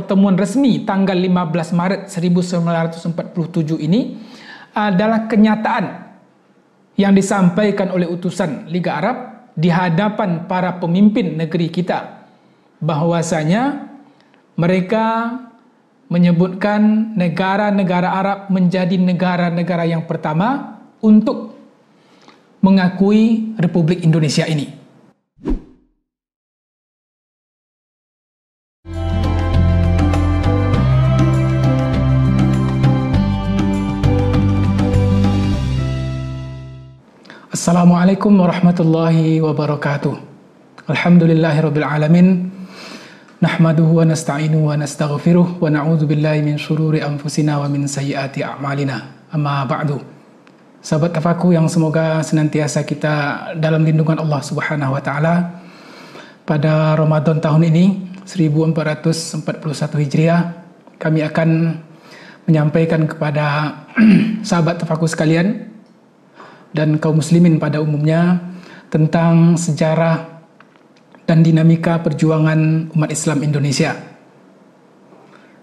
pertemuan resmi tanggal 15 Maret 1947 ini adalah kenyataan yang disampaikan oleh utusan Liga Arab di hadapan para pemimpin negeri kita, bahwasanya mereka menyebutkan negara-negara Arab menjadi negara-negara yang pertama untuk mengakui Republik Indonesia ini. Assalamualaikum warahmatullahi wabarakatuh. Alhamdulillahirabbil alamin. Nahmaduhu wa nasta'inuhu wa nastaghfiruh wa na'udzu billahi min syururi anfusina wa min sayyiati a'malina. Amma ba'du. Sahabat tafaku yang semoga senantiasa kita dalam lindungan Allah Subhanahu wa taala. Pada Ramadan tahun ini 1441 Hijriah, kami akan menyampaikan kepada sahabat tafaku sekalian dan kaum muslimin pada umumnya tentang sejarah dan dinamika perjuangan umat Islam Indonesia.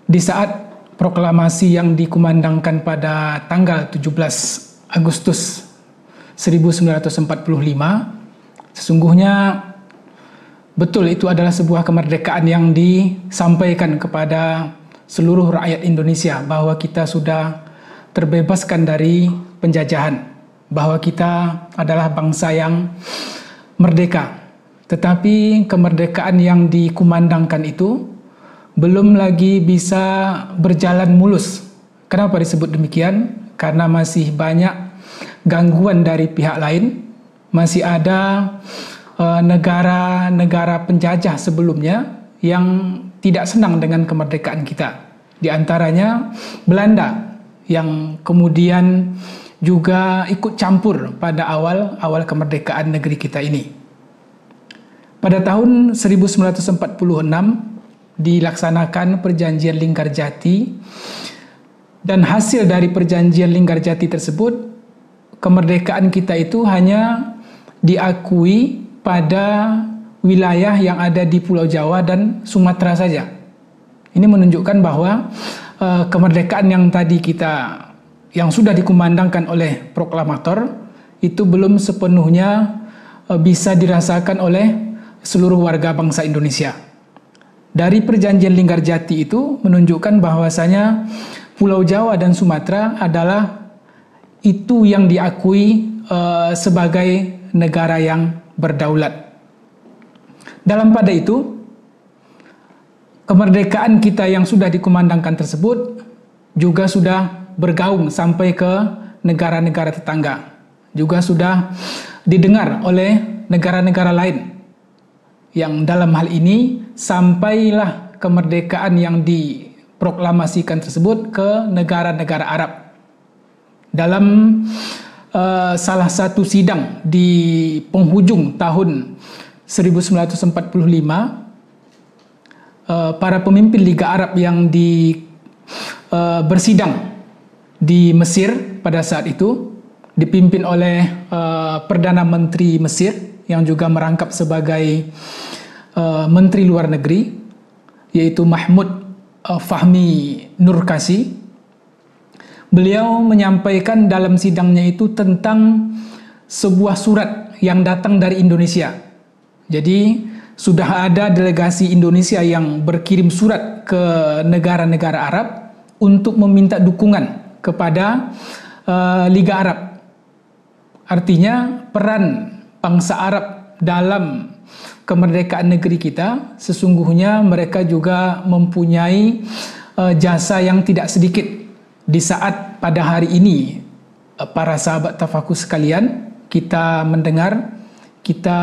Di saat proklamasi yang dikumandangkan pada tanggal 17 Agustus 1945, sesungguhnya betul itu adalah sebuah kemerdekaan yang disampaikan kepada seluruh rakyat Indonesia, bahwa kita sudah terbebaskan dari penjajahan, bahwa kita adalah bangsa yang merdeka. Tetapi kemerdekaan yang dikumandangkan itu belum lagi bisa berjalan mulus. Kenapa disebut demikian? Karena masih banyak gangguan dari pihak lain. Masih ada negara-negara penjajah sebelumnya yang tidak senang dengan kemerdekaan kita. Di antaranya Belanda, yang kemudian juga ikut campur pada awal kemerdekaan negeri kita ini. Pada tahun 1946 dilaksanakan perjanjian Linggarjati, dan hasil dari perjanjian Linggarjati tersebut, kemerdekaan kita itu hanya diakui pada wilayah yang ada di Pulau Jawa dan Sumatera saja. Ini menunjukkan bahwa kemerdekaan yang sudah dikumandangkan oleh proklamator itu belum sepenuhnya bisa dirasakan oleh seluruh warga bangsa Indonesia. Dari perjanjian Linggarjati itu menunjukkan bahwasanya Pulau Jawa dan Sumatera adalah itu yang diakui sebagai negara yang berdaulat. Dalam pada itu, kemerdekaan kita yang sudah dikumandangkan tersebut juga sudah bergaung sampai ke negara-negara tetangga, juga sudah didengar oleh negara-negara lain, yang dalam hal ini sampailah kemerdekaan yang diproklamasikan tersebut ke negara-negara Arab. Dalam salah satu sidang di penghujung tahun 1945, para pemimpin Liga Arab yang bersidang di Mesir pada saat itu dipimpin oleh Perdana Menteri Mesir yang juga merangkap sebagai Menteri Luar Negeri, yaitu Mahmud Fahmi Nurkasi. Beliau menyampaikan dalam sidangnya itu tentang sebuah surat yang datang dari Indonesia. Jadi sudah ada delegasi Indonesia yang berkirim surat ke negara-negara Arab untuk meminta dukungan kepada Liga Arab. Artinya peran bangsa Arab dalam kemerdekaan negeri kita, sesungguhnya mereka juga mempunyai jasa yang tidak sedikit. Di saat pada hari ini, para sahabat tafakus sekalian, kita mendengar, kita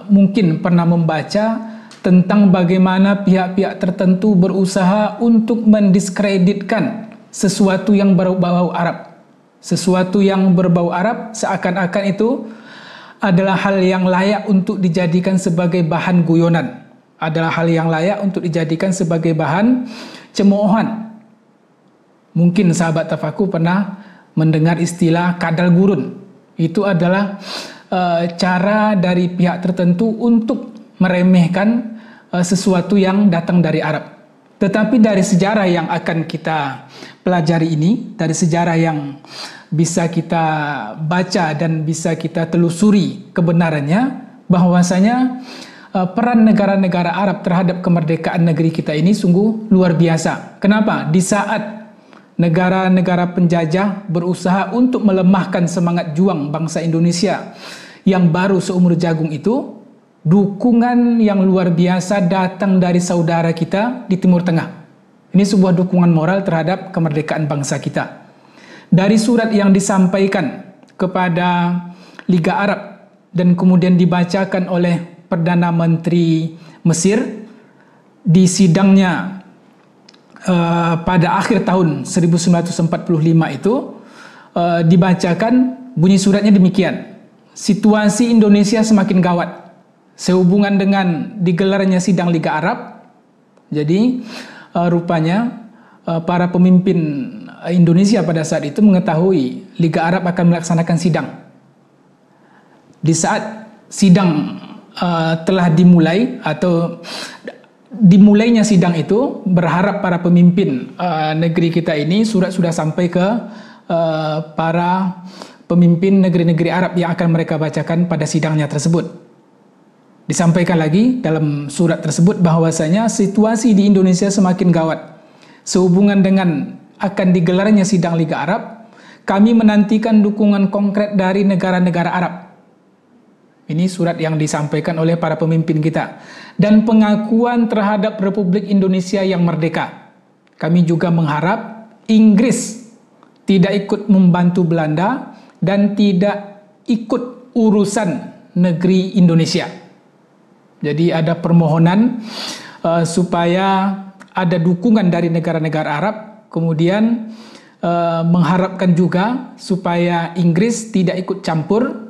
mungkin pernah membaca tentang bagaimana pihak-pihak tertentu berusaha untuk mendiskreditkan sesuatu yang berbau Arab. Sesuatu yang berbau Arab seakan-akan itu adalah hal yang layak untuk dijadikan sebagai bahan guyonan, adalah hal yang layak untuk dijadikan sebagai bahan cemoohan. Mungkin sahabat tafaku pernah mendengar istilah kadal gurun. Itu adalah cara dari pihak tertentu untuk meremehkan sesuatu yang datang dari Arab. Tetapi dari sejarah yang akan kita pelajari ini, dari sejarah yang bisa kita baca dan bisa kita telusuri kebenarannya, bahwasanya peran negara-negara Arab terhadap kemerdekaan negeri kita ini sungguh luar biasa. Kenapa? Di saat negara-negara penjajah berusaha untuk melemahkan semangat juang bangsa Indonesia yang baru seumur jagung itu, dukungan yang luar biasa datang dari saudara kita di Timur Tengah. Ini sebuah dukungan moral terhadap kemerdekaan bangsa kita. Dari surat yang disampaikan kepada Liga Arab dan kemudian dibacakan oleh Perdana Menteri Mesir di sidangnya pada akhir tahun 1945 itu, dibacakan bunyi suratnya demikian: situasi Indonesia semakin gawat sehubungan dengan digelarnya sidang Liga Arab. Jadi rupanya para pemimpin Indonesia pada saat itu mengetahui Liga Arab akan melaksanakan sidang. Di saat sidang telah dimulai atau dimulainya sidang itu, berharap para pemimpin negeri kita ini, surat sudah sampai ke para pemimpin negeri-negeri Arab yang akan mereka bacakan pada sidangnya tersebut. Disampaikan lagi dalam surat tersebut bahwasanya situasi di Indonesia semakin gawat sehubungan dengan akan digelarnya sidang Liga Arab. Kami menantikan dukungan konkret dari negara-negara Arab. Ini surat yang disampaikan oleh para pemimpin kita. Dan pengakuan terhadap Republik Indonesia yang merdeka. Kami juga mengharap Inggris tidak ikut membantu Belanda dan tidak ikut urusan negeri Indonesia. Jadi ada permohonan supaya ada dukungan dari negara-negara Arab, kemudian mengharapkan juga supaya Inggris tidak ikut campur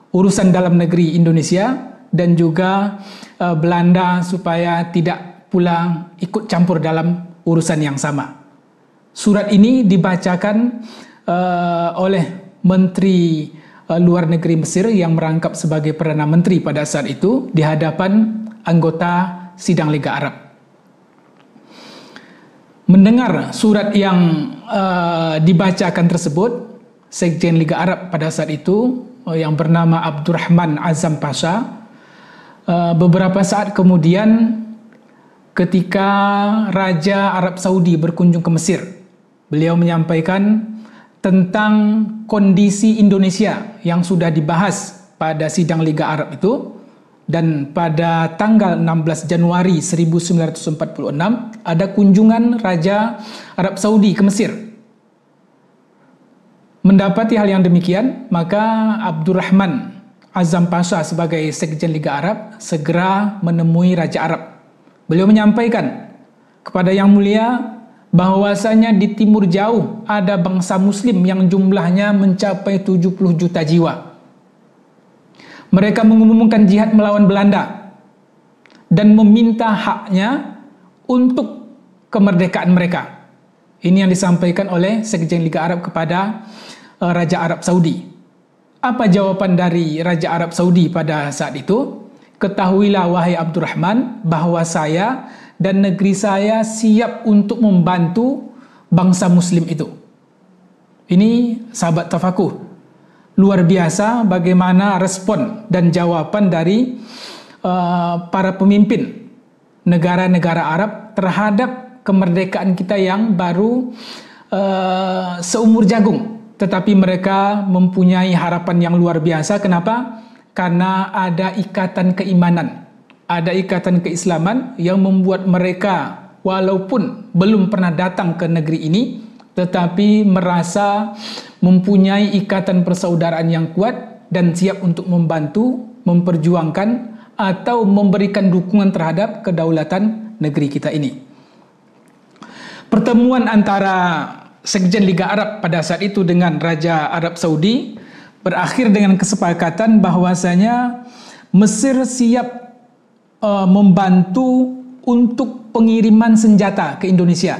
urusan dalam negeri Indonesia, dan juga Belanda supaya tidak pula ikut campur dalam urusan yang sama. Surat ini dibacakan oleh Menteri Luar Negeri Mesir yang merangkap sebagai Perdana Menteri pada saat itu di hadapan anggota sidang Liga Arab. Mendengar surat yang dibacakan tersebut, Sekjen Liga Arab pada saat itu yang bernama Abdurrahman Azam Pasha, beberapa saat kemudian ketika Raja Arab Saudi berkunjung ke Mesir, beliau menyampaikan tentang kondisi Indonesia yang sudah dibahas pada sidang Liga Arab itu, dan pada tanggal 16 Januari 1946 ada kunjungan Raja Arab Saudi ke Mesir. Mendapati hal yang demikian, maka Abdurrahman Azam Pasha sebagai Sekjen Liga Arab segera menemui Raja Arab. Beliau menyampaikan kepada Yang Mulia bahwasanya di timur jauh ada bangsa muslim yang jumlahnya mencapai 70 juta jiwa. Mereka mengumumkan jihad melawan Belanda dan meminta haknya untuk kemerdekaan mereka. Ini yang disampaikan oleh Sekjen Liga Arab kepada Raja Arab Saudi. Apa jawaban dari Raja Arab Saudi pada saat itu? Ketahuilah wahai Abdurrahman bahwa saya dan negeri saya siap untuk membantu bangsa muslim itu. Ini sahabat tafakuh. Luar biasa bagaimana respon dan jawaban dari para pemimpin negara-negara Arab terhadap kemerdekaan kita yang baru seumur jagung. Tetapi mereka mempunyai harapan yang luar biasa. Kenapa? Karena ada ikatan keimanan, ada ikatan keislaman yang membuat mereka walaupun belum pernah datang ke negeri ini, tetapi merasa mempunyai ikatan persaudaraan yang kuat dan siap untuk membantu, memperjuangkan atau memberikan dukungan terhadap kedaulatan negeri kita ini. Pertemuan antara Sekjen Liga Arab pada saat itu dengan Raja Arab Saudi berakhir dengan kesepakatan bahwasanya Mesir siap membantu untuk pengiriman senjata ke Indonesia.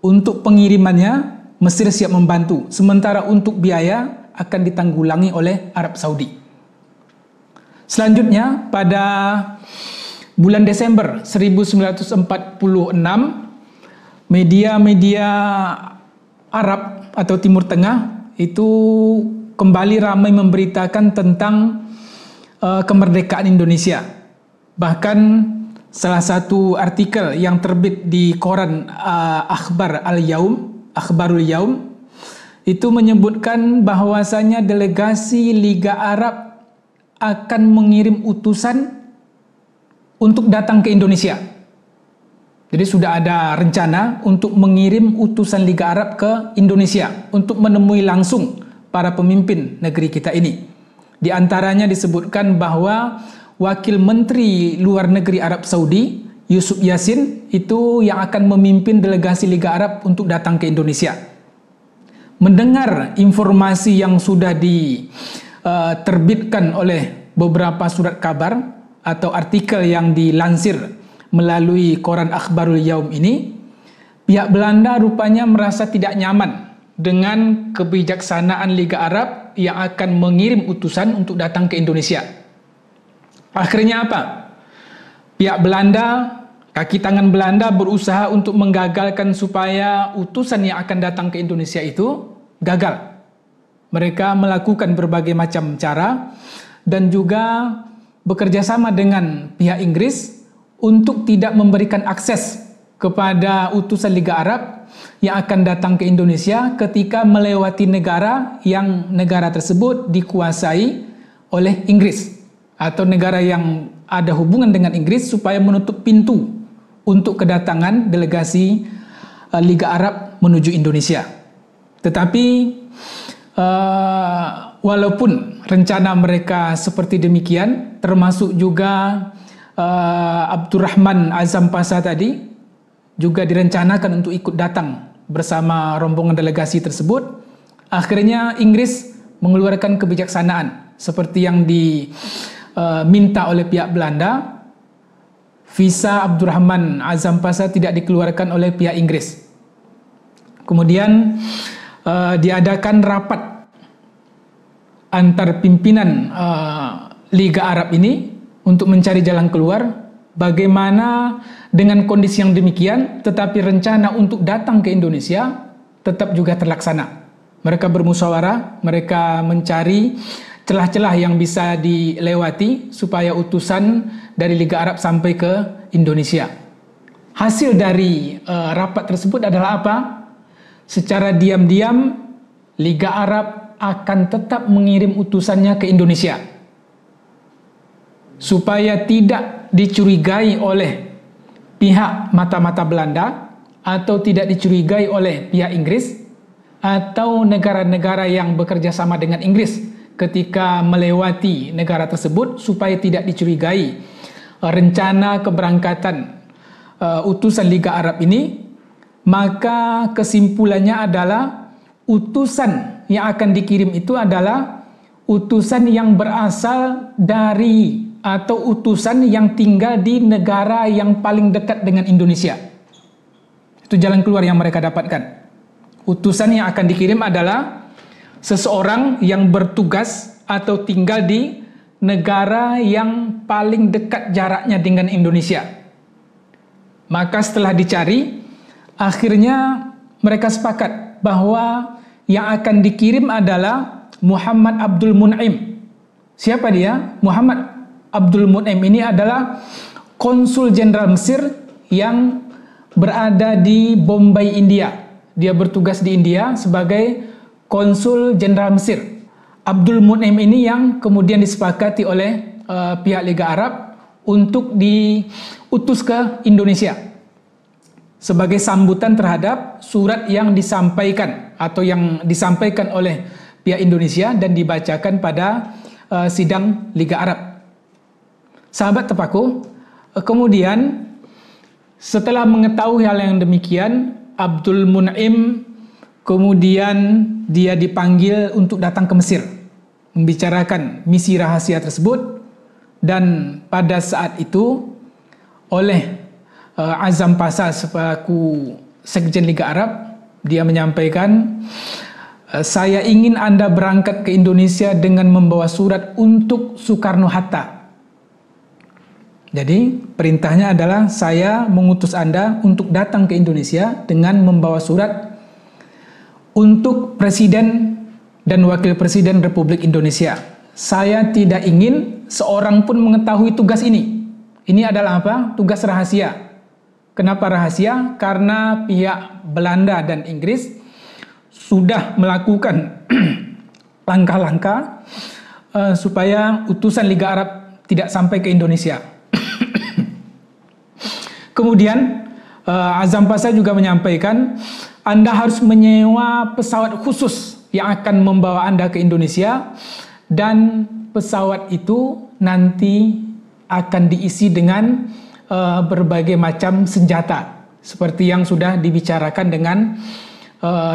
Untuk pengirimannya Mesir siap membantu, sementara untuk biaya akan ditanggulangi oleh Arab Saudi. Selanjutnya pada bulan Desember 1946, media-media Arab atau Timur Tengah itu kembali ramai memberitakan tentang kemerdekaan Indonesia. Bahkan salah satu artikel yang terbit di koran Akhbarul Yaum itu menyebutkan bahwasanya delegasi Liga Arab akan mengirim utusan untuk datang ke Indonesia. Jadi sudah ada rencana untuk mengirim utusan Liga Arab ke Indonesia untuk menemui langsung para pemimpin negeri kita ini. Di antaranya disebutkan bahwa Wakil Menteri Luar Negeri Arab Saudi, Yusuf Yassin, itu yang akan memimpin delegasi Liga Arab untuk datang ke Indonesia. Mendengar informasi yang sudah diterbitkan oleh beberapa surat kabar atau artikel yang dilansir melalui koran Akhbarul Yaum ini, pihak Belanda rupanya merasa tidak nyaman dengan kebijaksanaan Liga Arab yang akan mengirim utusan untuk datang ke Indonesia. Akhirnya apa? Pihak Belanda, kaki tangan Belanda berusaha untuk menggagalkan supaya utusan yang akan datang ke Indonesia itu gagal. Mereka melakukan berbagai macam cara dan juga bekerja sama dengan pihak Inggris untuk tidak memberikan akses kepada utusan Liga Arab yang akan datang ke Indonesia ketika melewati negara yang negara tersebut dikuasai oleh Inggris atau negara yang ada hubungan dengan Inggris, supaya menutup pintu untuk kedatangan delegasi Liga Arab menuju Indonesia. Tetapi walaupun rencana mereka seperti demikian, termasuk juga Abdurrahman Azam Pasha tadi juga direncanakan untuk ikut datang bersama rombongan delegasi tersebut, akhirnya Inggris mengeluarkan kebijaksanaan seperti yang diminta oleh pihak Belanda. Visa Abdurrahman Azam Pasha tidak dikeluarkan oleh pihak Inggris. Kemudian diadakan rapat antar pimpinan Liga Arab ini untuk mencari jalan keluar. Bagaimana dengan kondisi yang demikian, tetapi rencana untuk datang ke Indonesia tetap juga terlaksana. Mereka bermusyawarah, mereka mencari celah-celah yang bisa dilewati supaya utusan dari Liga Arab sampai ke Indonesia. Hasil dari rapat tersebut adalah apa? Secara diam-diam Liga Arab akan tetap mengirim utusannya ke Indonesia supaya tidak dicurigai oleh pihak mata-mata Belanda atau tidak dicurigai oleh pihak Inggris atau negara-negara yang bekerja sama dengan Inggris ketika melewati negara tersebut, supaya tidak dicurigai rencana keberangkatan utusan Liga Arab ini. Maka kesimpulannya adalah utusan yang akan dikirim itu adalah utusan yang berasal dari atau utusan yang tinggal di negara yang paling dekat dengan Indonesia. Itu jalan keluar yang mereka dapatkan. Utusan yang akan dikirim adalah seseorang yang bertugas atau tinggal di negara yang paling dekat jaraknya dengan Indonesia. Maka setelah dicari, akhirnya mereka sepakat bahwa yang akan dikirim adalah Muhammad Abdul Mun'im. Siapa dia? Muhammad Abdul Mun'im ini adalah konsul jenderal Mesir yang berada di Bombay, India. Dia bertugas di India sebagai konsul jenderal Mesir. Abdul Mun'im ini yang kemudian disepakati oleh pihak Liga Arab untuk diutus ke Indonesia sebagai sambutan terhadap surat yang disampaikan atau yang disampaikan oleh pihak Indonesia dan dibacakan pada sidang Liga Arab. Sahabat Tepaku, kemudian setelah mengetahui hal yang demikian, Abdul Mun'im kemudian dia dipanggil untuk datang ke Mesir, membicarakan misi rahasia tersebut. Dan pada saat itu oleh Azam Pasha selaku Sekjen Liga Arab, dia menyampaikan, saya ingin Anda berangkat ke Indonesia dengan membawa surat untuk Soekarno-Hatta. Jadi perintahnya adalah saya mengutus Anda untuk datang ke Indonesia dengan membawa surat untuk Presiden dan Wakil Presiden Republik Indonesia. Saya tidak ingin seorang pun mengetahui tugas ini. Ini adalah apa? Tugas rahasia. Kenapa rahasia? Karena pihak Belanda dan Inggris sudah melakukan langkah-langkah supaya utusan Liga Arab tidak sampai ke Indonesia. Kemudian Azam Pasha juga menyampaikan, Anda harus menyewa pesawat khusus yang akan membawa Anda ke Indonesia, dan pesawat itu nanti akan diisi dengan berbagai macam senjata seperti yang sudah dibicarakan dengan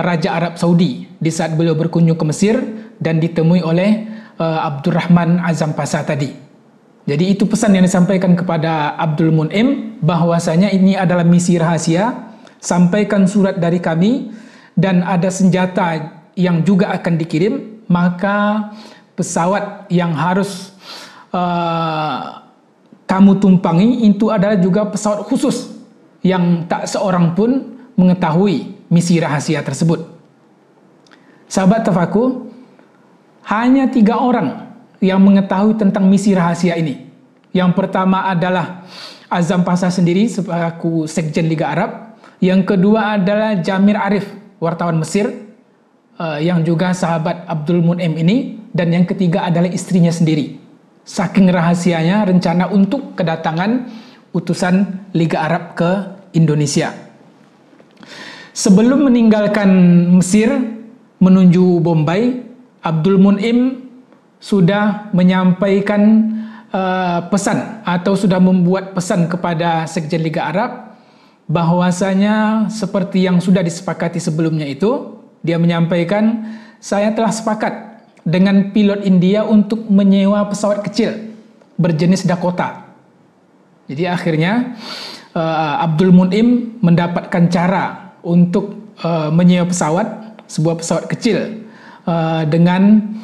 Raja Arab Saudi di saat beliau berkunjung ke Mesir dan ditemui oleh Abdurrahman Azam Pasha tadi. Jadi itu pesan yang disampaikan kepada Abdul Mun'im, bahwasanya ini adalah misi rahasia, sampaikan surat dari kami, dan ada senjata yang juga akan dikirim, maka pesawat yang harus kamu tumpangi itu adalah juga pesawat khusus yang tak seorang pun mengetahui misi rahasia tersebut. Sahabat Tafakur, hanya 3 orang yang mengetahui tentang misi rahasia ini. Yang pertama adalah Azam Pasha sendiri selaku Sekjen Liga Arab. Yang kedua adalah Jamir Arif, wartawan Mesir, yang juga sahabat Abdul Mun'im ini. Dan yang ketiga adalah istrinya sendiri. Saking rahasianya rencana untuk kedatangan utusan Liga Arab ke Indonesia. Sebelum meninggalkan Mesir menuju Bombay, Abdul Mun'im sudah menyampaikan pesan atau sudah membuat pesan kepada Sekjen Liga Arab, bahwasanya seperti yang sudah disepakati sebelumnya itu, dia menyampaikan, saya telah sepakat dengan pilot India untuk menyewa pesawat kecil berjenis Dakota. Jadi akhirnya Abdul Mun'im mendapatkan cara untuk menyewa pesawat, sebuah pesawat kecil dengan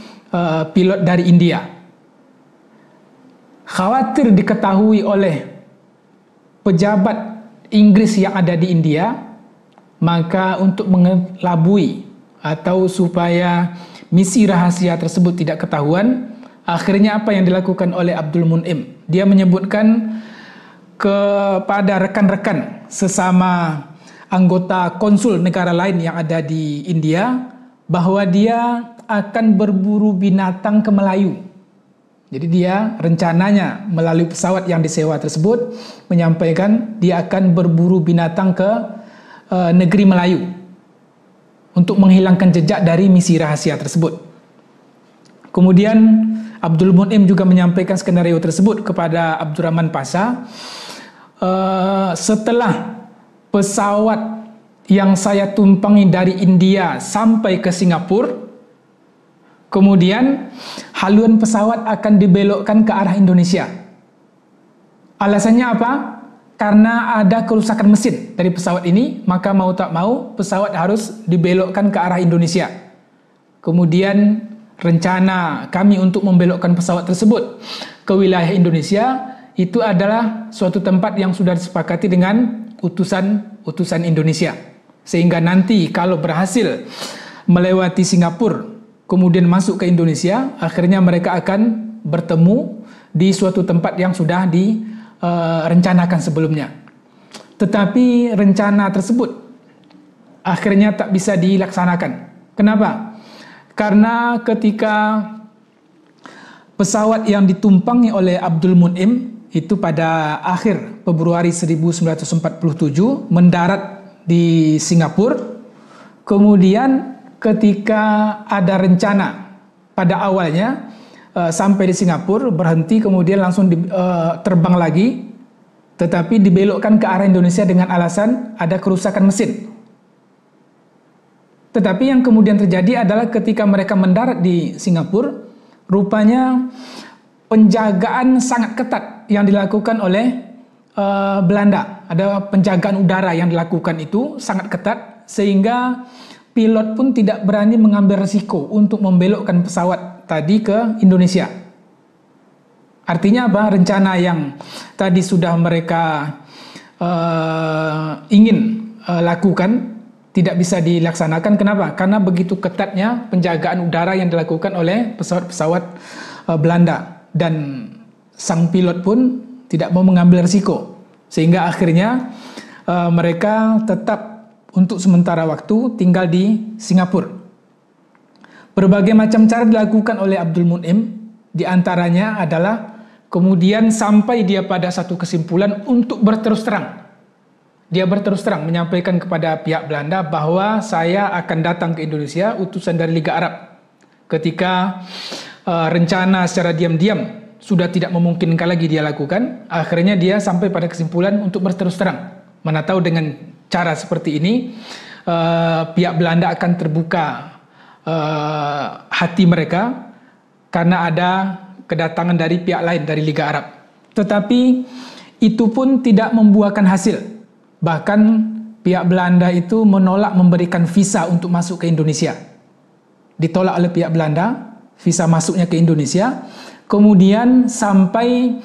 pilot dari India. Khawatir diketahui oleh pejabat Inggris yang ada di India, maka untuk mengelabui atau supaya misi rahasia tersebut tidak ketahuan, akhirnya apa yang dilakukan oleh Abdul Mun'im? Dia menyebutkan kepada rekan-rekan sesama anggota konsul negara lain yang ada di India, bahwa dia akan berburu binatang ke Melayu. Jadi dia rencananya melalui pesawat yang disewa tersebut menyampaikan dia akan berburu binatang ke negeri Melayu untuk menghilangkan jejak dari misi rahasia tersebut. Kemudian Abdul Mun'im juga menyampaikan skenario tersebut kepada Abdurrahman Pasha. Setelah pesawat yang saya tumpangi dari India sampai ke Singapura, kemudian haluan pesawat akan dibelokkan ke arah Indonesia. Alasannya apa? Karena ada kerusakan mesin dari pesawat ini, maka mau tak mau pesawat harus dibelokkan ke arah Indonesia. Kemudian rencana kami untuk membelokkan pesawat tersebut ke wilayah Indonesia itu adalah suatu tempat yang sudah disepakati dengan utusan Indonesia. Sehingga nanti kalau berhasil melewati Singapura kemudian masuk ke Indonesia, akhirnya mereka akan bertemu di suatu tempat yang sudah direncanakan sebelumnya. Tetapi rencana tersebut akhirnya tak bisa dilaksanakan. Kenapa? Karena ketika pesawat yang ditumpangi oleh Abdul Mun'im itu pada akhir Februari 1947 mendarat di Singapura, kemudian ketika ada rencana pada awalnya sampai di Singapura, berhenti, kemudian langsung terbang lagi, tetapi dibelokkan ke arah Indonesia dengan alasan ada kerusakan mesin. Tetapi yang kemudian terjadi adalah ketika mereka mendarat di Singapura, rupanya penjagaan sangat ketat yang dilakukan oleh Belanda. Ada penjagaan udara yang dilakukan itu sangat ketat, sehingga pilot pun tidak berani mengambil risiko untuk membelokkan pesawat tadi ke Indonesia. Artinya apa? Rencana yang tadi sudah mereka ingin lakukan tidak bisa dilaksanakan. Kenapa? Karena begitu ketatnya penjagaan udara yang dilakukan oleh pesawat-pesawat Belanda, dan sang pilot pun tidak mau mengambil risiko, sehingga akhirnya mereka tetap untuk sementara waktu tinggal di Singapura. Berbagai macam cara dilakukan oleh Abdul Mun'im, di antaranya adalah kemudian sampai dia pada satu kesimpulan untuk berterus terang. Dia berterus terang menyampaikan kepada pihak Belanda bahwa saya akan datang ke Indonesia, utusan dari Liga Arab. Ketika rencana secara diam-diam sudah tidak memungkinkan lagi dia lakukan, akhirnya dia sampai pada kesimpulan untuk berterus terang. Mana tahu dengan cara seperti ini pihak Belanda akan terbuka hati mereka karena ada kedatangan dari pihak lain dari Liga Arab. Tetapi itu pun tidak membuahkan hasil. Bahkan pihak Belanda itu menolak memberikan visa untuk masuk ke Indonesia. Ditolak oleh pihak Belanda visa masuknya ke Indonesia. Kemudian sampai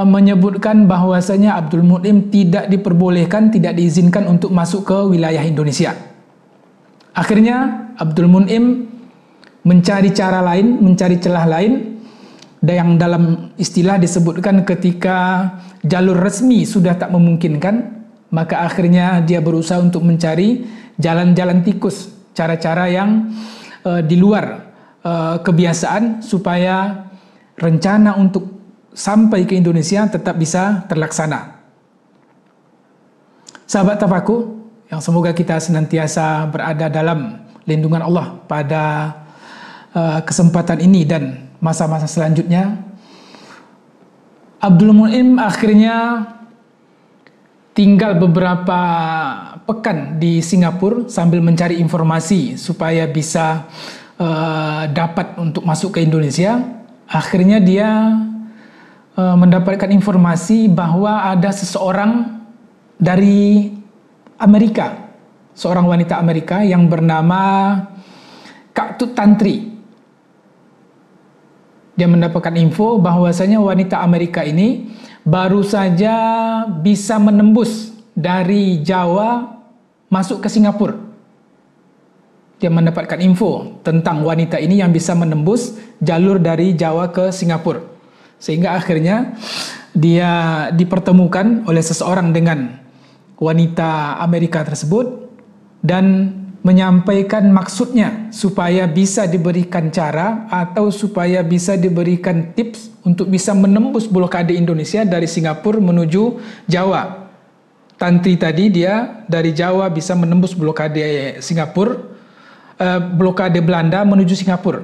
menyebutkan bahwasanya Abdul Mun'im tidak diperbolehkan, tidak diizinkan untuk masuk ke wilayah Indonesia. Akhirnya Abdul Mun'im mencari cara lain, mencari celah lain, yang dalam istilah disebutkan ketika jalur resmi sudah tak memungkinkan, maka akhirnya dia berusaha untuk mencari jalan-jalan tikus, cara-cara yang di luar kebiasaan supaya rencana untuk sampai ke Indonesia tetap bisa terlaksana. Sahabat Tafakur, yang semoga kita senantiasa berada dalam lindungan Allah pada kesempatan ini dan masa-masa selanjutnya. Abdul Mun'im akhirnya tinggal beberapa pekan di Singapura sambil mencari informasi supaya bisa dapat untuk masuk ke Indonesia. Akhirnya dia mendapatkan informasi bahwa ada seseorang dari Amerika, seorang wanita Amerika yang bernama Kak Tut Tantri. Dia mendapatkan info bahwasanya wanita Amerika ini baru saja bisa menembus dari Jawa masuk ke Singapura. Dia mendapatkan info tentang wanita ini yang bisa menembus jalur dari Jawa ke Singapura. Sehingga akhirnya dia dipertemukan oleh seseorang dengan wanita Amerika tersebut dan menyampaikan maksudnya supaya bisa diberikan cara atau supaya bisa diberikan tips untuk bisa menembus blokade Indonesia dari Singapura menuju Jawa. Tantri tadi dia dari Jawa bisa menembus blokade Singapura, blokade Belanda menuju Singapura.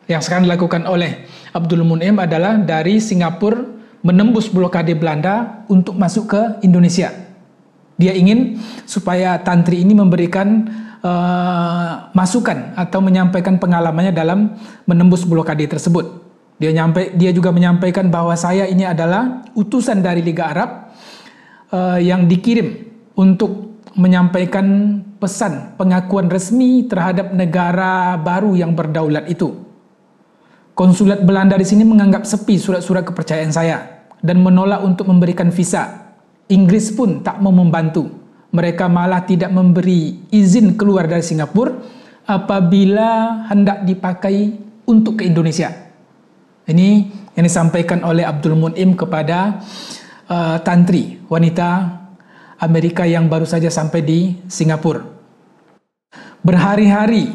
Yang sekarang dilakukan oleh Abdul Mun'im adalah dari Singapura menembus blokade Belanda untuk masuk ke Indonesia. Dia ingin supaya Tantri ini memberikan masukan atau menyampaikan pengalamannya dalam menembus blokade tersebut. Dia juga menyampaikan bahwa saya ini adalah utusan dari Liga Arab yang dikirim untuk menyampaikan pesan pengakuan resmi terhadap negara baru yang berdaulat itu. Konsulat Belanda di sini menganggap sepi surat-surat kepercayaan saya dan menolak untuk memberikan visa. Inggris pun tak mau membantu. Mereka malah tidak memberi izin keluar dari Singapura apabila hendak dipakai untuk ke Indonesia. Ini yang disampaikan oleh Abdul Mun'im kepada Tantri, wanita Amerika yang baru saja sampai di Singapura. Berhari-hari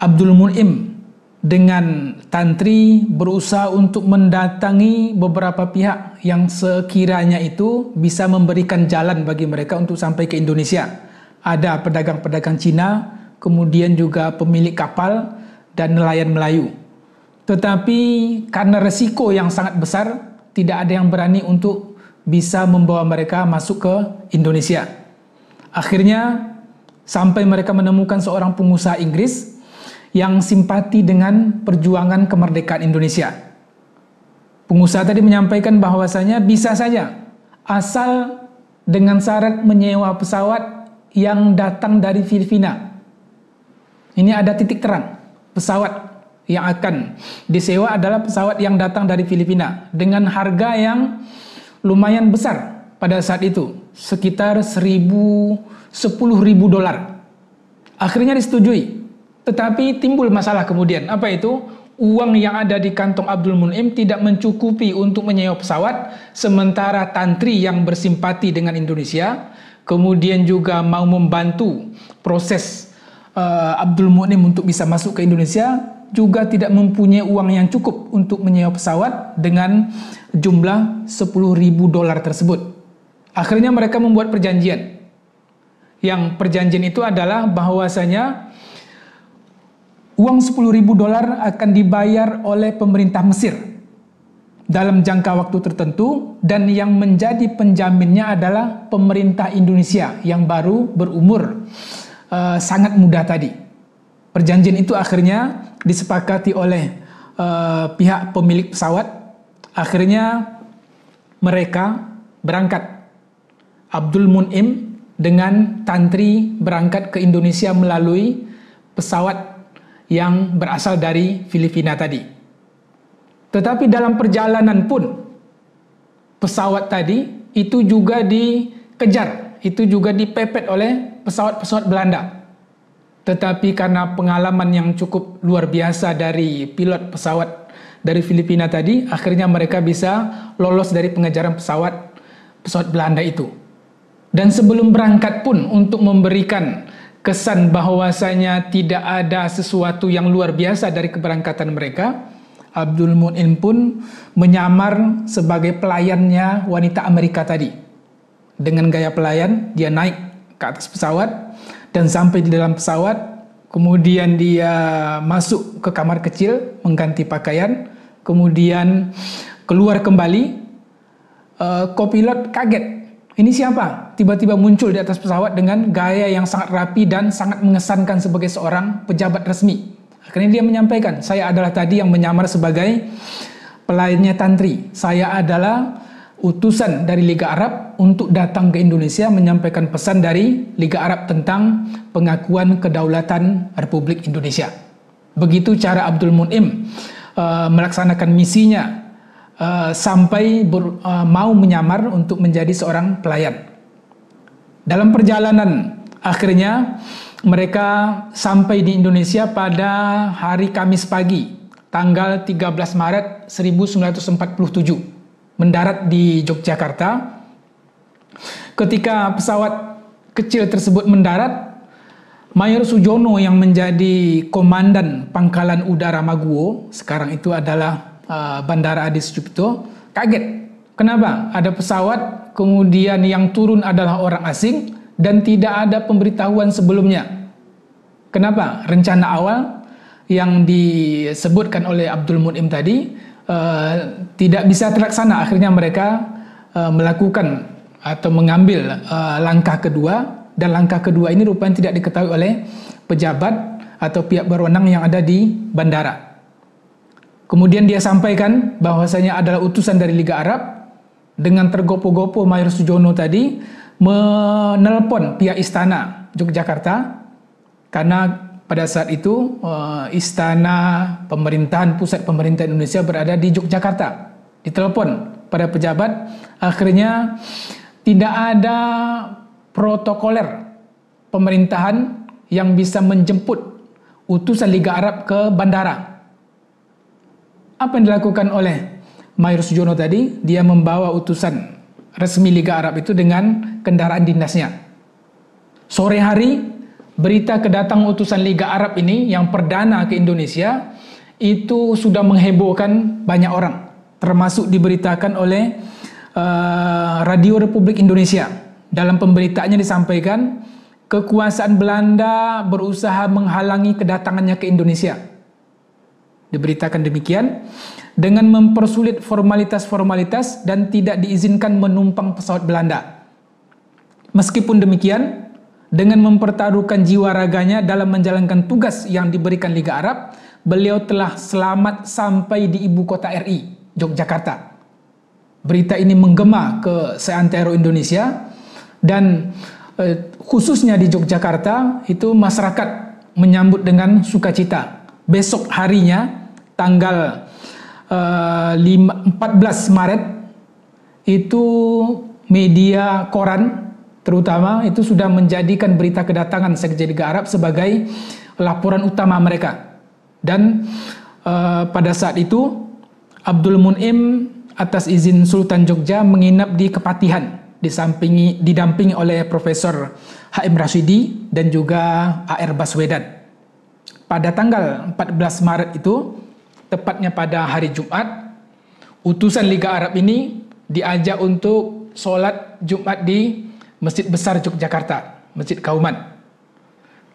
Abdul Mun'im dengan Tantri berusaha untuk mendatangi beberapa pihak yang sekiranya itu bisa memberikan jalan bagi mereka untuk sampai ke Indonesia. Ada pedagang-pedagang Cina, kemudian juga pemilik kapal dan nelayan Melayu. Tetapi karena resiko yang sangat besar, tidak ada yang berani untuk bisa membawa mereka masuk ke Indonesia. Akhirnya sampai mereka menemukan seorang pengusaha Inggris yang simpati dengan perjuangan kemerdekaan Indonesia. Pengusaha tadi menyampaikan bahwasanya bisa saja asal dengan syarat menyewa pesawat yang datang dari Filipina. Ini ada titik terang, pesawat yang akan disewa adalah pesawat yang datang dari Filipina dengan harga yang lumayan besar pada saat itu, sekitar $10.000. Akhirnya disetujui, tetapi timbul masalah kemudian. Apa itu? Uang yang ada di kantong Abdul Mun'im tidak mencukupi untuk menyewa pesawat, sementara tantri yang bersimpati dengan Indonesia, kemudian juga mau membantu proses Abdul Mun'im untuk bisa masuk ke Indonesia, juga tidak mempunyai uang yang cukup untuk menyewa pesawat dengan jumlah $10.000 tersebut. Akhirnya mereka membuat perjanjian. Yang perjanjian itu adalah bahwasanya uang $10.000 akan dibayar oleh pemerintah Mesir dalam jangka waktu tertentu, dan yang menjadi penjaminnya adalah pemerintah Indonesia yang baru berumur sangat muda tadi. Perjanjian itu akhirnya disepakati oleh pihak pemilik pesawat. Akhirnya mereka berangkat. Abdul Mun'im dengan tantri berangkat ke Indonesia melalui pesawat yang berasal dari Filipina tadi. Tetapi dalam perjalanan pun pesawat tadi itu juga dikejar, itu juga dipepet oleh pesawat-pesawat Belanda. Tetapi karena pengalaman yang cukup luar biasa dari pilot pesawat dari Filipina tadi, akhirnya mereka bisa lolos dari pengejaran pesawat Belanda itu. Dan sebelum berangkat pun, untuk memberikan kesan bahwasanya tidak ada sesuatu yang luar biasa dari keberangkatan mereka, Abdul Mun'im pun menyamar sebagai pelayannya wanita Amerika tadi. Dengan gaya pelayan, dia naik ke atas pesawat dan sampai di dalam pesawat, kemudian dia masuk ke kamar kecil, mengganti pakaian, kemudian keluar kembali. Kopilot kaget. Ini siapa? Tiba-tiba muncul di atas pesawat dengan gaya yang sangat rapi dan sangat mengesankan sebagai seorang pejabat resmi. Akhirnya dia menyampaikan, saya adalah tadi yang menyamar sebagai pelayannya tantri. Saya adalah utusan dari Liga Arab untuk datang ke Indonesia menyampaikan pesan dari Liga Arab tentang pengakuan kedaulatan Republik Indonesia. Begitu cara Abdul Mun'im melaksanakan misinya, sampai mau menyamar untuk menjadi seorang pelayan. Dalam perjalanan, akhirnya mereka sampai di Indonesia pada hari Kamis pagi, tanggal 13 Maret 1947, mendarat di Yogyakarta. Ketika pesawat kecil tersebut mendarat, Mayor Sujono yang menjadi komandan Pangkalan Udara Maguwo, sekarang itu adalah Bandara Adi Sucipto, kaget. Kenapa? Ada pesawat, kemudian yang turun adalah orang asing dan tidak ada pemberitahuan sebelumnya. Kenapa? Rencana awal yang disebutkan oleh Abdul Mun'im tadi tidak bisa terlaksana. Akhirnya mereka melakukan atau mengambil langkah kedua, dan langkah kedua ini rupanya tidak diketahui oleh pejabat atau pihak berwenang yang ada di bandara. Kemudian dia sampaikan bahwasanya adalah utusan dari Liga Arab. Dengan tergopo-gopo Mayor Sujono tadi menelpon pihak istana Yogyakarta, karena pada saat itu istana pemerintahan, pusat pemerintah Indonesia berada di Yogyakarta. Ditelepon pada pejabat, akhirnya tidak ada protokoler pemerintahan yang bisa menjemput utusan Liga Arab ke bandara. Apa yang dilakukan oleh Mayor Sujono tadi? Dia membawa utusan resmi Liga Arab itu dengan kendaraan dinasnya. Sore hari, berita kedatangan utusan Liga Arab ini yang perdana ke Indonesia itu sudah menghebohkan banyak orang, termasuk diberitakan oleh Radio Republik Indonesia. Dalam pemberitaannya disampaikan, kekuasaan Belanda berusaha menghalangi kedatangannya ke Indonesia. Diberitakan demikian, dengan mempersulit formalitas-formalitas dan tidak diizinkan menumpang pesawat Belanda. Meskipun demikian, dengan mempertaruhkan jiwa raganya dalam menjalankan tugas yang diberikan Liga Arab, beliau telah selamat sampai di ibu kota RI, Yogyakarta. Berita ini menggema ke seantero Indonesia, dan khususnya di Yogyakarta itu masyarakat menyambut dengan sukacita. besok harinya tanggal 14 Maret itu media koran terutama itu sudah menjadikan berita kedatangan Sekjen Liga Arab sebagai laporan utama mereka. Dan pada saat itu Abdul Mun'im atas izin Sultan Jogja menginap di Kepatihan didampingi oleh Profesor H.M. Rashidi dan juga A.R. Baswedan. Pada tanggal 14 Maret itu, tepatnya pada hari Jumat, utusan Liga Arab ini diajak untuk sholat Jumat di Masjid Besar Yogyakarta, Masjid Kauman.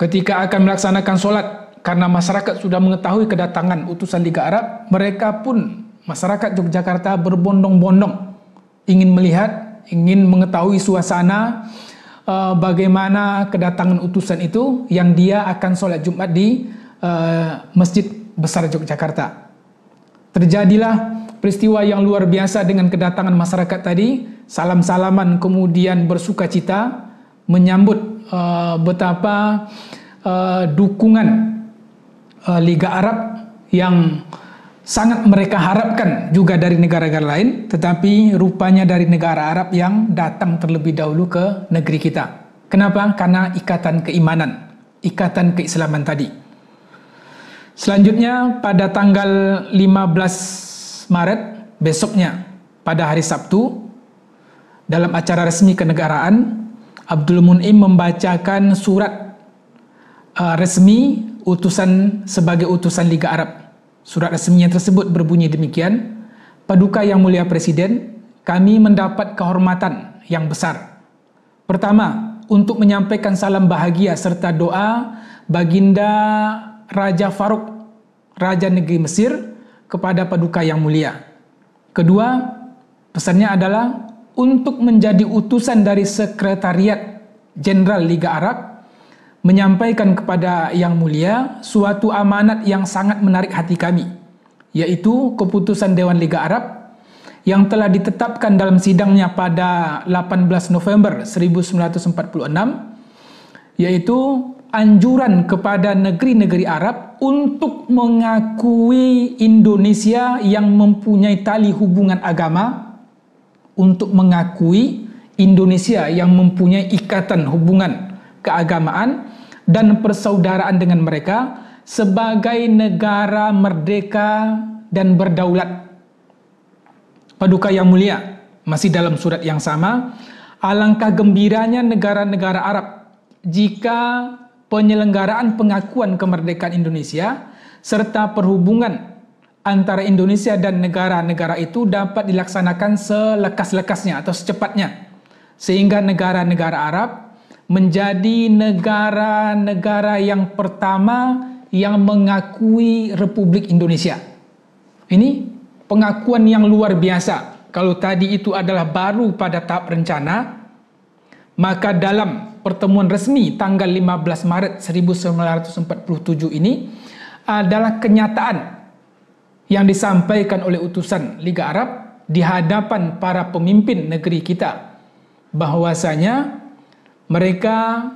Ketika akan melaksanakan sholat, karena masyarakat sudah mengetahui kedatangan utusan Liga Arab, mereka pun, masyarakat Yogyakarta berbondong-bondong ingin melihat, ingin mengetahui suasana bagaimana kedatangan utusan itu yang dia akan sholat Jumat di Masjid Besar Yogyakarta. Terjadilah peristiwa yang luar biasa dengan kedatangan masyarakat tadi, salam-salaman kemudian bersuka cita menyambut betapa dukungan Liga Arab yang sangat mereka harapkan juga dari negara-negara lain, tetapi rupanya dari negara Arab yang datang terlebih dahulu ke negeri kita. Kenapa? Karena ikatan keimanan, ikatan keislaman tadi. Selanjutnya pada tanggal 15 Maret, besoknya pada hari Sabtu, dalam acara resmi kenegaraan, Abdul Mun'im membacakan surat resmi sebagai utusan Liga Arab. Surat resminya tersebut berbunyi demikian: Paduka Yang Mulia Presiden, kami mendapat kehormatan yang besar. Pertama, untuk menyampaikan salam bahagia serta doa Baginda Raja Farouk, Raja Negeri Mesir, kepada Paduka Yang Mulia. Kedua, pesannya adalah untuk menjadi utusan dari Sekretariat Jenderal Liga Arab, menyampaikan kepada Yang Mulia suatu amanat yang sangat menarik hati kami, yaitu keputusan Dewan Liga Arab yang telah ditetapkan dalam sidangnya pada 18 November 1946, yaitu anjuran kepada negeri-negeri Arab untuk mengakui Indonesia yang mempunyai tali hubungan agama, untuk mengakui Indonesia yang mempunyai ikatan hubungan keagamaan dan persaudaraan dengan mereka sebagai negara merdeka dan berdaulat. Paduka Yang Mulia, masih dalam surat yang sama, alangkah gembiranya negara-negara Arab jika penyelenggaraan pengakuan kemerdekaan Indonesia serta perhubungan antara Indonesia dan negara-negara itu dapat dilaksanakan selekas-lekasnya atau secepatnya, sehingga negara-negara Arab menjadi negara-negara yang pertama yang mengakui Republik Indonesia. Ini pengakuan yang luar biasa. Kalau tadi itu adalah baru pada tahap rencana, maka dalam pertemuan resmi tanggal 15 Maret 1947 ini adalah kenyataan yang disampaikan oleh utusan Liga Arab di hadapan para pemimpin negeri kita, bahwasanya mereka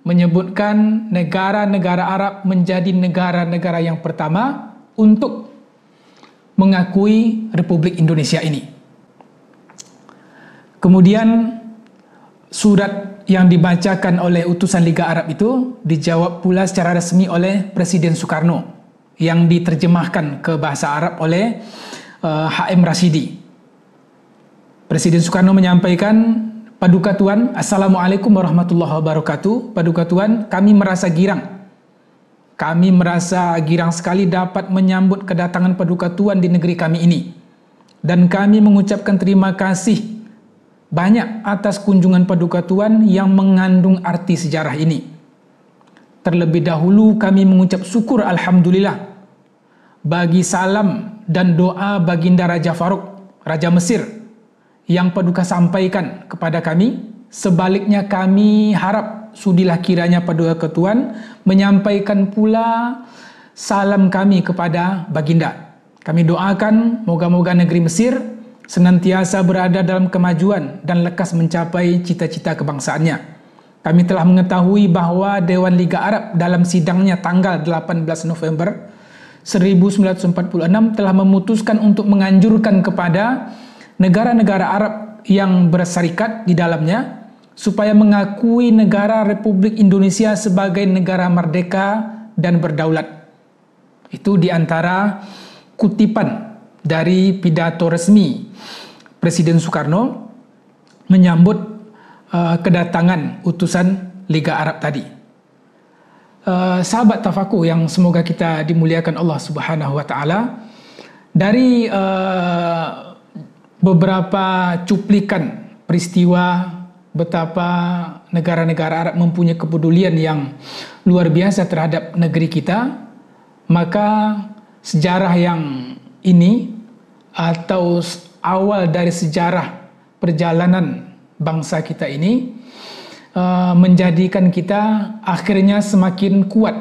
menyebutkan negara-negara Arab menjadi negara-negara yang pertama untuk mengakui Republik Indonesia ini. Kemudian surat yang dibacakan oleh utusan Liga Arab itu dijawab pula secara resmi oleh Presiden Soekarno, yang diterjemahkan ke bahasa Arab oleh H.M. Rashidi. Presiden Soekarno menyampaikan, Paduka Tuan, Assalamualaikum warahmatullahi wabarakatuh. Paduka Tuan, kami merasa girang. Kami merasa girang sekali dapat menyambut kedatangan Paduka Tuan di negeri kami ini. Dan kami mengucapkan terima kasih banyak atas kunjungan Paduka Tuan yang mengandung arti sejarah ini. Terlebih dahulu kami mengucap syukur Alhamdulillah bagi salam dan doa Baginda Raja Farouk, Raja Mesir, yang Paduka sampaikan kepada kami. Sebaliknya kami harap sudilah kiranya Paduka Tuan menyampaikan pula salam kami kepada Baginda. Kami doakan moga-moga negeri Mesir senantiasa berada dalam kemajuan dan lekas mencapai cita-cita kebangsaannya. Kami telah mengetahui bahwa Dewan Liga Arab dalam sidangnya tanggal 18 November 1946 telah memutuskan untuk menganjurkan kepada negara-negara Arab yang berserikat di dalamnya supaya mengakui negara Republik Indonesia sebagai negara merdeka dan berdaulat. Itu di antara kutipan dari pidato resmi Presiden Soekarno menyambut kedatangan utusan Liga Arab tadi. Sahabat Tafakur yang semoga kita dimuliakan Allah Subhanahu wa taala, dari beberapa cuplikan peristiwa betapa negara-negara Arab mempunyai kepedulian yang luar biasa terhadap negeri kita, maka sejarah yang ini atau awal dari sejarah perjalanan bangsa kita ini menjadikan kita akhirnya semakin kuat.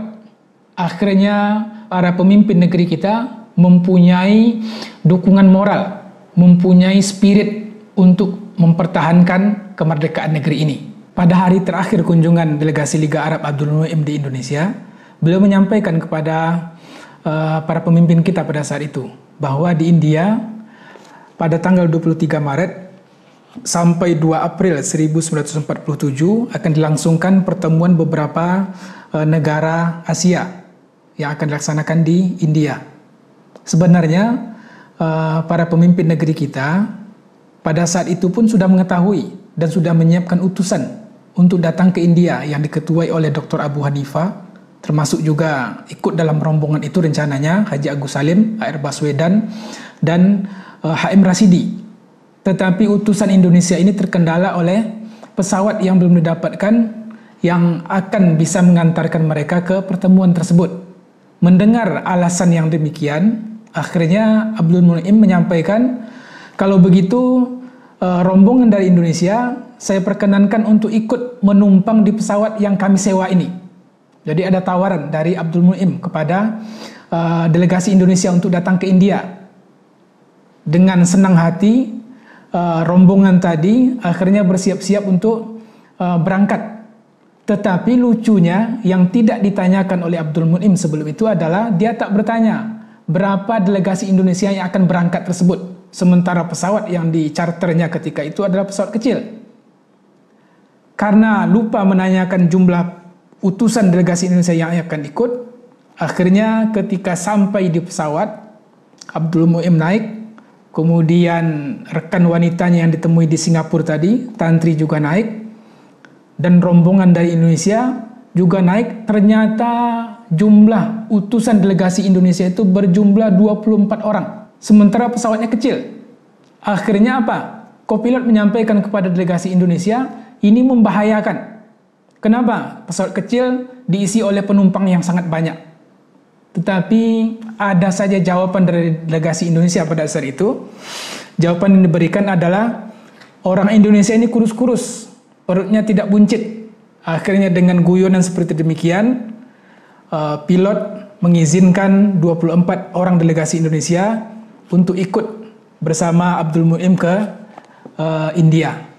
Akhirnya para pemimpin negeri kita mempunyai dukungan moral, mempunyai spirit untuk mempertahankan kemerdekaan negeri ini. Pada hari terakhir kunjungan delegasi Liga Arab Abdul Mu'im di Indonesia, beliau menyampaikan kepada para pemimpin kita pada saat itu bahwa di India pada tanggal 23 Maret sampai 2 April 1947 akan dilangsungkan pertemuan beberapa negara Asia yang akan dilaksanakan di India. Sebenarnya para pemimpin negeri kita pada saat itu pun sudah mengetahui dan sudah menyiapkan utusan untuk datang ke India yang diketuai oleh Dr. Abu Hanifah, termasuk juga ikut dalam rombongan itu rencananya Haji Agus Salim, HR Baswedan, dan HM Rasidi. Tetapi utusan Indonesia ini terkendala oleh pesawat yang belum didapatkan yang akan bisa mengantarkan mereka ke pertemuan tersebut. Mendengar alasan yang demikian, akhirnya Abdul Mu'im menyampaikan, kalau begitu rombongan dari Indonesia saya perkenankan untuk ikut menumpang di pesawat yang kami sewa ini. Jadi ada tawaran dari Abdul Mu'im kepada delegasi Indonesia untuk datang ke India. Dengan senang hati, rombongan tadi akhirnya bersiap-siap untuk berangkat. Tetapi lucunya yang tidak ditanyakan oleh Abdul Mu'im sebelum itu adalah dia tak bertanya berapa delegasi Indonesia yang akan berangkat tersebut. Sementara pesawat yang dicarternya ketika itu adalah pesawat kecil. Karena lupa menanyakan jumlah utusan delegasi Indonesia yang akan ikut, akhirnya ketika sampai di pesawat, Abdul Mu'im naik, kemudian rekan wanitanya yang ditemui di Singapura tadi, Tantri juga naik, dan rombongan dari Indonesia juga naik. Ternyata jumlah utusan delegasi Indonesia itu berjumlah 24 orang, sementara pesawatnya kecil. Akhirnya apa? Kopilot menyampaikan kepada delegasi Indonesia, ini membahayakan. Kenapa? Pesawat kecil diisi oleh penumpang yang sangat banyak. Tetapi ada saja jawaban dari delegasi Indonesia pada saat itu. Jawaban yang diberikan adalah orang Indonesia ini kurus-kurus, perutnya tidak buncit. Akhirnya dengan guyonan seperti demikian, pilot mengizinkan 24 orang delegasi Indonesia untuk ikut bersama Abdul Mu'im ke India.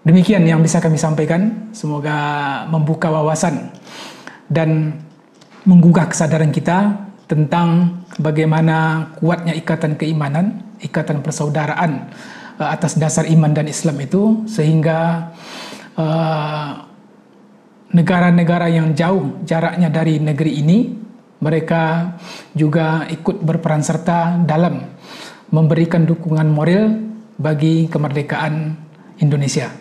Demikian yang bisa kami sampaikan. Semoga membuka wawasan dan menggugah kesadaran kita tentang bagaimana kuatnya ikatan keimanan, ikatan persaudaraan atas dasar iman dan Islam itu, sehingga negara-negara yang jauh jaraknya dari negeri ini, mereka juga ikut berperan serta dalam memberikan dukungan moral bagi kemerdekaan Indonesia.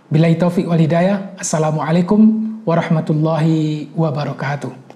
Billahi taufiq wal hidayah. Assalamualaikum warahmatullahi wabarakatuh.